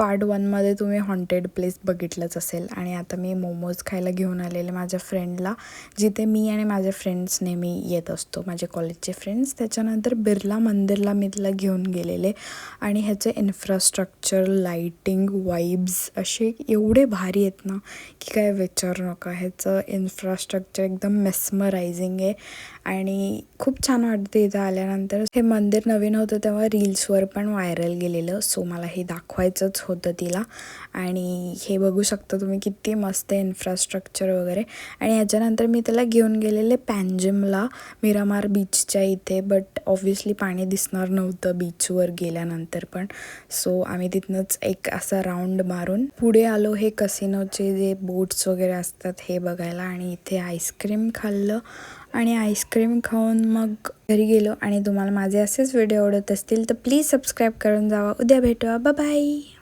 Part 1मध्ये तुम्ही haunted place बघितलंच असेल आणि आता मी मोमोज खायला घेऊन आलेले माझ्या फ्रेंडला, जिथे मी आणि माझे फ्रेंड्स नेहमी येत असतो, माझे कॉलेजचे फ्रेंड्स. त्याच्यानंतर बिर्ला मंदिरला मी तिला घेऊन गेलेले आणि ह्याचे इन्फ्रास्ट्रक्चर, लाईटिंग, वाईब्स असे एवढे भारी आहेत ना की काय विचारू नका. ह्याचं इन्फ्रास्ट्रक्चर एकदम मेस्मरायझिंग आहे आणि खूप छान वाटते इथं आल्यानंतर. हे मंदिर नवीन होतं तेव्हा रील्सवर पण व्हायरल गेलेलं, सो मला हे दाखवायचंच होतं तिला. आणि हे बघू शकता तुम्ही किती मस्त आहे इन्फ्रास्ट्रक्चर वगैरे. आणि ह्याच्यानंतर मी त्याला घेऊन गेलेले पॅनजिमला, मिरामार बीचच्या इथे. बट ऑब्व्हियसली पाणी दिसणार नव्हतं बीचवर गेल्यानंतर पण, सो आम्ही तिथनंच एक असा राऊंड मारून पुढे आलो हे कसिनोचे जे बोट्स वगैरे असतात हे बघायला. आणि इथे आईस्क्रीम खाल्लं आणि आईस्क्रीम खाऊन मग घरी गेलो. आणि तुम्हाला माझे असेच व्हिडिओ आवडत असतील तर प्लीज सबस्क्राईब करून जावा. उद्या भेटूया. Bye bye.